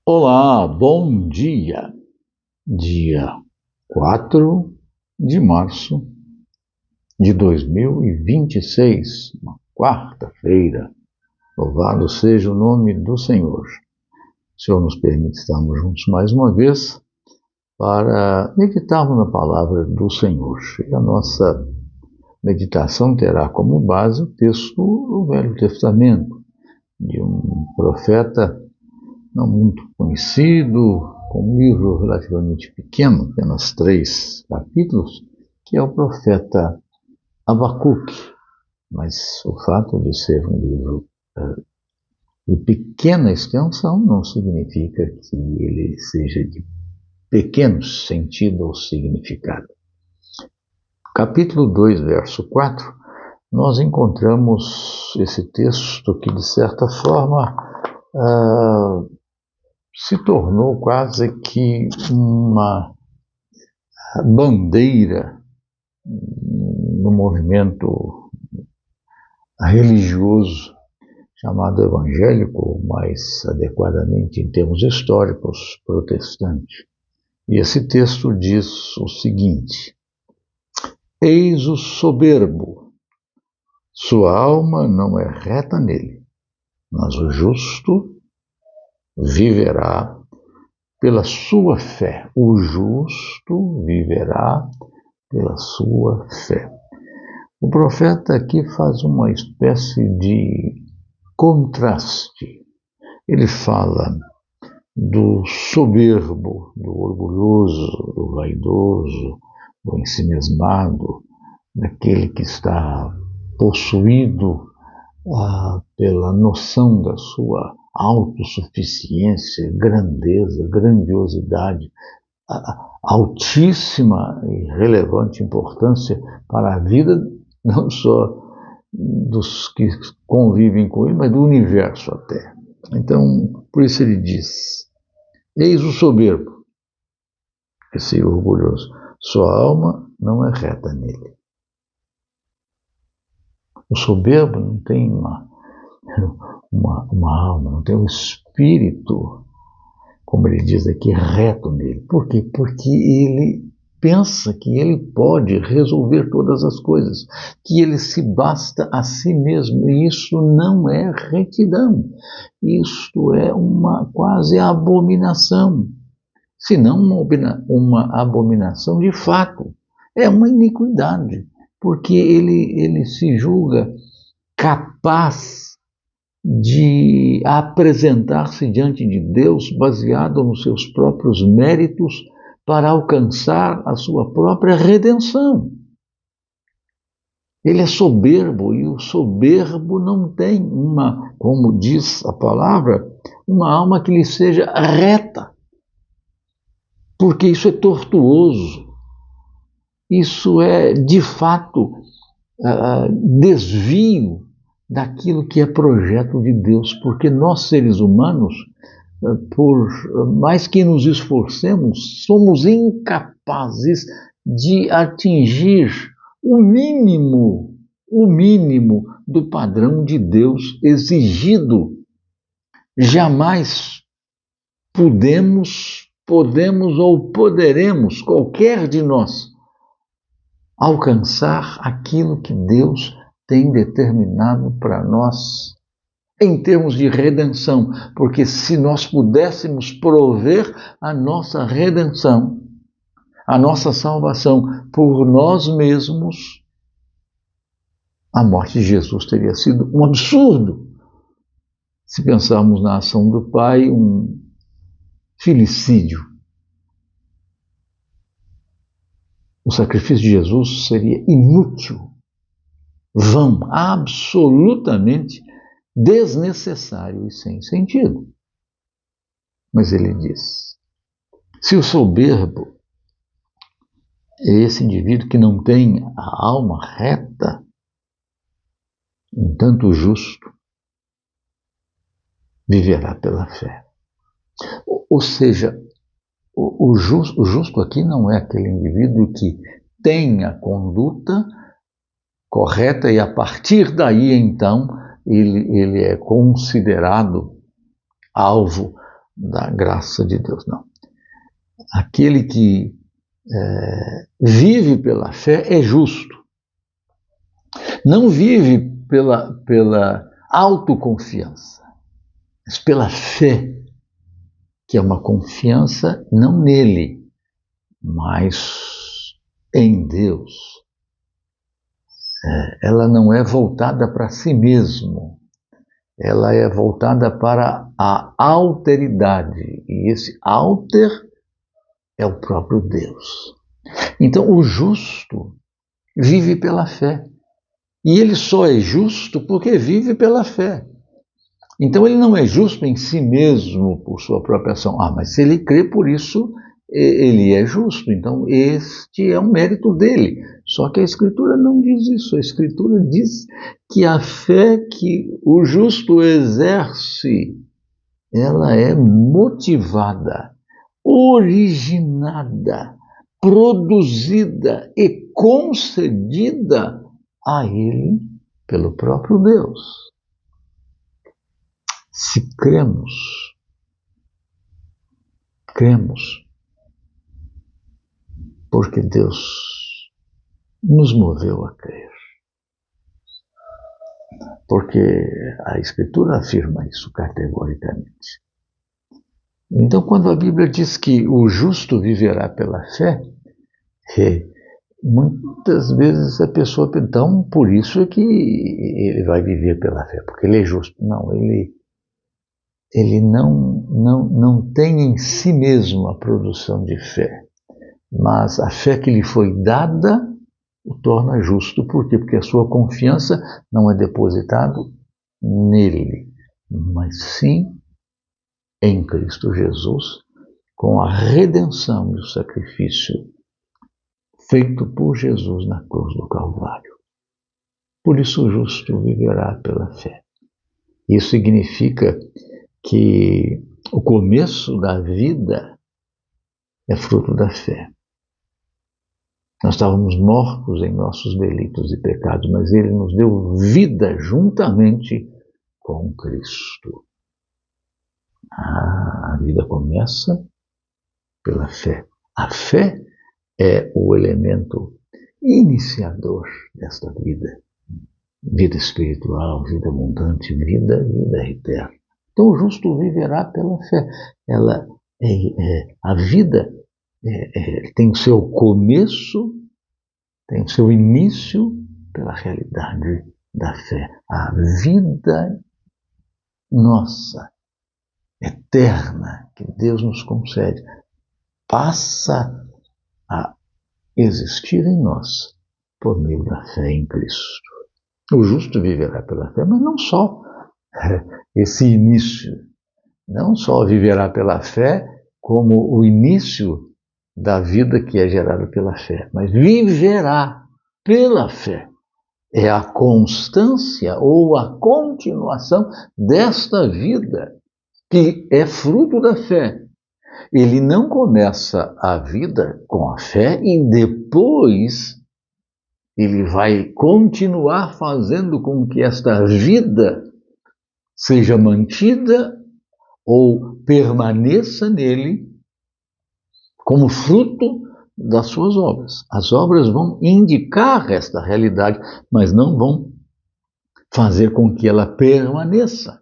Olá, bom dia. Dia 4 de março de 2026, uma quarta-feira. Louvado seja o nome do Senhor. O Senhor nos permite estarmos juntos mais uma vez para meditarmos na palavra do Senhor. E a nossa meditação terá como base o texto do Velho Testamento, de um profeta não muito conhecido, com um livro relativamente pequeno, apenas 3 capítulos, que é o profeta Abacuque. Mas o fato de ser um livro de pequena extensão não significa que ele seja de pequeno sentido ou significado. Capítulo 2, verso 4, nós encontramos esse texto que, de certa forma, se tornou quase que uma bandeira no movimento religioso chamado evangélico, mais adequadamente em termos históricos, protestante. E esse texto diz o seguinte: eis o soberbo, sua alma não é reta nele, mas o justo viverá pela sua fé. O justo viverá pela sua fé. O profeta aqui faz uma espécie de contraste. Ele fala do soberbo, do orgulhoso, do vaidoso, do ensimismado, daquele que está possuído pela noção da sua autossuficiência, grandeza, grandiosidade, altíssima e relevante importância para a vida, não só dos que convivem com ele, mas do universo até. Então, por isso ele diz: eis o soberbo, esse orgulhoso, sua alma não é reta nele. O soberbo não tem uma alma, não tem um espírito, como ele diz aqui, reto nele. Por quê? Porque ele pensa que ele pode resolver todas as coisas, que ele se basta a si mesmo, e isso não é retidão. Isto é uma quase abominação, se não uma abominação de fato. É uma iniquidade, porque ele se julga capaz de apresentar-se diante de Deus baseado nos seus próprios méritos para alcançar a sua própria redenção. Ele é soberbo, e o soberbo não tem como diz a palavra, uma alma que lhe seja reta, porque isso é tortuoso, isso é de fato desvio daquilo que é projeto de Deus, porque nós, seres humanos, por mais que nos esforcemos, somos incapazes de atingir o mínimo do padrão de Deus exigido. Jamais podemos ou poderemos, qualquer de nós, alcançar aquilo que Deus tem determinado para nós em termos de redenção, porque se nós pudéssemos prover a nossa redenção, a nossa salvação por nós mesmos, a morte de Jesus teria sido um absurdo. Se pensarmos na ação do Pai, um filicídio. O sacrifício de Jesus seria inútil, vão, absolutamente desnecessário e sem sentido. Mas ele diz: se o soberbo é esse indivíduo que não tem a alma reta, entanto o justo viverá pela fé. Ou seja, o justo aqui não é aquele indivíduo que tem a conduta correta e a partir daí então ele é considerado alvo da graça de Deus, não. Aquele que vive pela fé é justo. Não vive pela autoconfiança, mas pela fé, que é uma confiança não nele, mas em Deus. Ela não é voltada para si mesmo, ela é voltada para a alteridade, e esse alter é o próprio Deus. Então, o justo vive pela fé, e ele só é justo porque vive pela fé. Então, ele não é justo em si mesmo por sua própria ação. Mas se ele crê, por isso ele é justo. Então, este é um mérito dele. Só que a Escritura não diz isso. A Escritura diz que a fé que o justo exerce, ela é motivada, originada, produzida e concedida a ele pelo próprio Deus. Se cremos porque Deus nos moveu a crer. Porque a Escritura afirma isso categoricamente. Então, quando a Bíblia diz que o justo viverá pela fé, muitas vezes a pessoa pensa, então, por isso é que ele vai viver pela fé, porque ele é justo. Não, ele não tem em si mesmo a produção de fé, mas a fé que lhe foi dada o torna justo. Por quê? Porque a sua confiança não é depositada nele, mas sim em Cristo Jesus, com a redenção e o sacrifício feito por Jesus na cruz do Calvário. Por isso o justo viverá pela fé. Isso significa que o começo da vida é fruto da fé. Nós estávamos mortos em nossos delitos e pecados, mas ele nos deu vida juntamente com Cristo. A vida começa pela fé. A fé é o elemento iniciador desta vida. Vida espiritual, vida abundante, vida eterna. Então o justo viverá pela fé. A vida tem o seu começo, tem o seu início pela realidade da fé. A vida nossa, eterna, que Deus nos concede, passa a existir em nós por meio da fé em Cristo. O justo viverá pela fé, mas não só esse início, não só viverá pela fé como o início da vida que é gerada pela fé, mas viverá pela fé. É a constância ou a continuação desta vida que é fruto da fé. Ele não começa a vida com a fé e depois ele vai continuar fazendo com que esta vida seja mantida ou permaneça nele como fruto das suas obras. As obras vão indicar esta realidade, mas não vão fazer com que ela permaneça,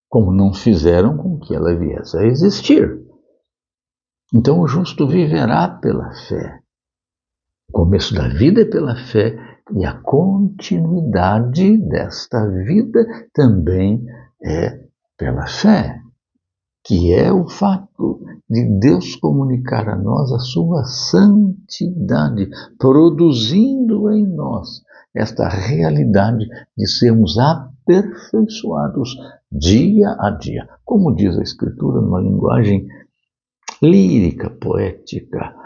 como não fizeram com que ela viesse a existir. Então o justo viverá pela fé. O começo da vida é pela fé e a continuidade desta vida também é pela fé, que é o fato de Deus comunicar a nós a sua santidade, produzindo em nós esta realidade de sermos aperfeiçoados dia a dia. Como diz a Escritura, numa linguagem lírica, poética,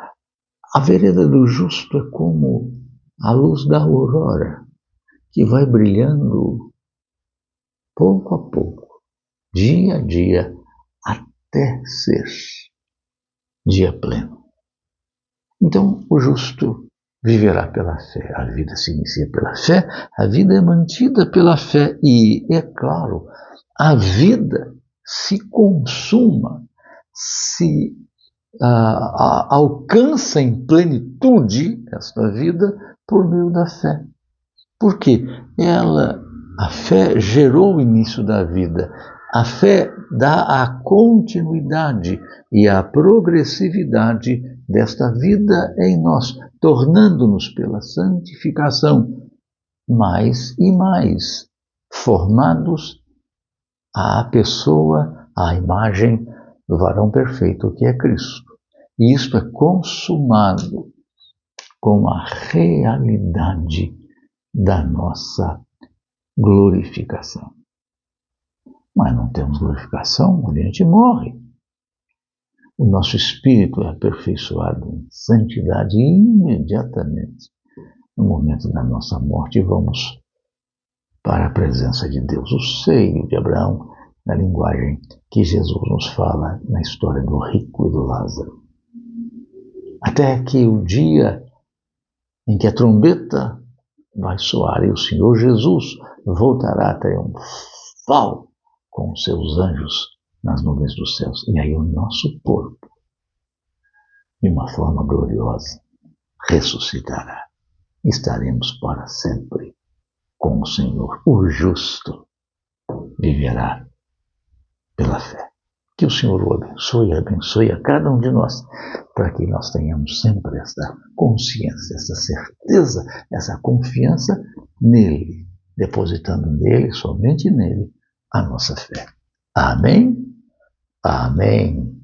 a vereda do justo é como a luz da aurora, que vai brilhando pouco a pouco, dia a dia, até ser dia pleno. Então, o justo viverá pela fé. A vida se inicia pela fé, a vida é mantida pela fé e, é claro, a vida se consuma, se alcança em plenitude esta vida por meio da fé. Por quê? A fé gerou o início da vida. A fé dá a continuidade e a progressividade desta vida em nós, tornando-nos pela santificação mais e mais formados à pessoa, à imagem do varão perfeito que é Cristo. E isto é consumado com a realidade da nossa glorificação. Mas não temos glorificação, a gente morre. O nosso espírito é aperfeiçoado em santidade e imediatamente, no momento da nossa morte, vamos para a presença de Deus, o seio de Abraão, na linguagem que Jesus nos fala na história do rico e do Lázaro. Até que o dia em que a trombeta vai soar e o Senhor Jesus voltará triunfal com os seus anjos nas nuvens dos céus. E aí o nosso corpo, de uma forma gloriosa, ressuscitará. Estaremos para sempre com o Senhor. O justo viverá pela fé. Que o Senhor o abençoe e abençoe a cada um de nós, para que nós tenhamos sempre essa consciência, essa certeza, essa confiança nele, depositando nele, somente nele, a nossa fé. Amém? Amém.